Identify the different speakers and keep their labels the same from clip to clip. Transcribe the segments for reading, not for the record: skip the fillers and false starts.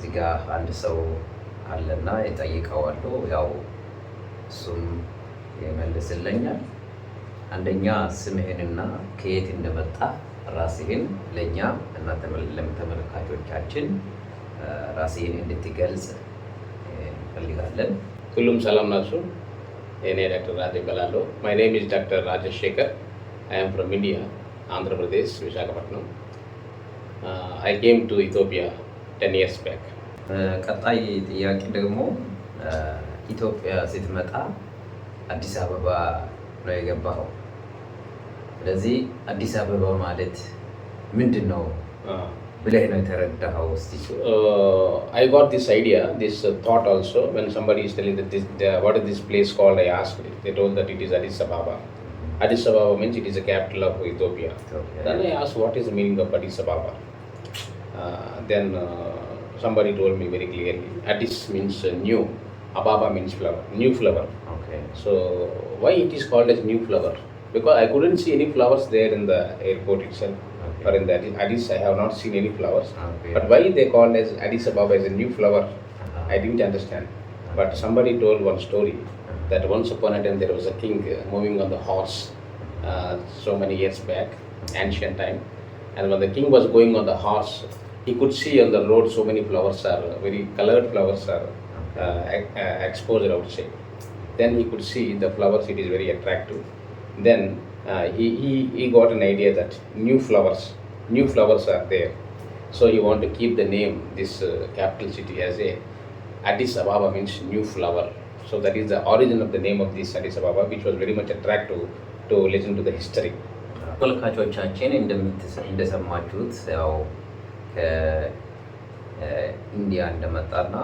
Speaker 1: እዚህ ጋር አንድ ሰው አለና የጠይቀዋለሁ። ያው እሱም ይመልስልኛል። አንደኛ ስምህንና ከየት እንደመጣ ራስህን ለኛ እና ለተመልካቾቻችን ራስህን እንድትገልጽ እንፈልጋለን።
Speaker 2: ሁሉም ሰላም ናችሁ? እኔ ዶክተር ራጀ እባላለሁ። My name is Dr. Rajesh Shekhar. I am from India, Andhra Pradesh, Visakhapatnam. I came to Ethiopia 10 years back.
Speaker 1: ቀጣይ ጥያቄ ደግሞ ኢትዮጵያ ስትመጣ አዲስ አበባ ነው የገባኸው። ስለዚህ አዲስ አበባ ማለት ምንድን ነው ብለህ ነው የተረዳኸው? እስቲ
Speaker 2: I got this idea, this thought also when somebody is telling that what is this place called. I asked it. They told that it is Addis Ababa. Addis Ababa means it is the capital of Ethiopia. Then I asked what is the meaning of Addis Ababa. Then somebody told me very clearly, Addis means new, Ababa means flower, new flower.
Speaker 1: Okay.
Speaker 2: So why it is called as new flower? Because I couldn't see any flowers there in the airport itself.
Speaker 1: Okay.
Speaker 2: Or in the Addis, I have not seen any flowers.
Speaker 1: Okay.
Speaker 2: But why they called as Addis Ababa as a new flower, I didn't understand. But somebody told one story that once upon a time there was a king moving on the horse so many years back, ancient time. And when the king was going on the horse, he could see on the road so many flowers are, very colored flowers are exposed outside. Then he could see the flowers, it is very attractive. Then he got an idea that new flowers are there. So he want to keep the name, this capital city, as a Addis Ababa means new flower. So that is the origin of the name of this Addis Ababa, which was very much attractive to listen to the history.
Speaker 1: ተመልካቾቻችን እንደሰማችሁት ያው ከኢንዲያ እንደመጣና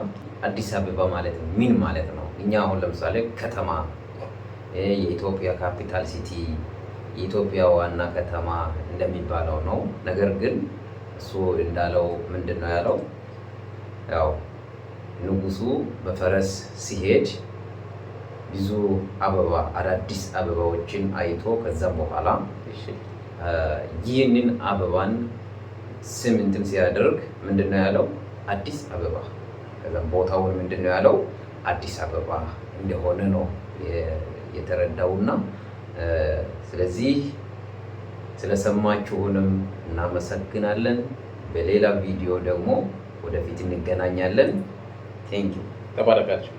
Speaker 1: አዲስ አበባ ማለት ምን ማለት ነው? እኛ አሁን ለምሳሌ ከተማ የኢትዮጵያ ካፒታል ሲቲ የኢትዮጵያ ዋና ከተማ እንደሚባለው ነው። ነገር ግን እሱ እንዳለው ምንድን ነው ያለው? ያው ንጉሱ በፈረስ ሲሄድ ብዙ አበባ አዳዲስ አበባዎችን አይቶ ከዛ በኋላ ይህንን አበባን ስም እንትን ሲያደርግ ምንድን ነው ያለው? አዲስ አበባ። ከዛም ቦታውን ምንድን ነው ያለው? አዲስ አበባ እንደሆነ ነው የተረዳውና ስለዚህ ስለሰማችሁንም እናመሰግናለን። በሌላ ቪዲዮ ደግሞ ወደፊት እንገናኛለን። ቴንክ ዩ።
Speaker 2: ተባረካችሁ።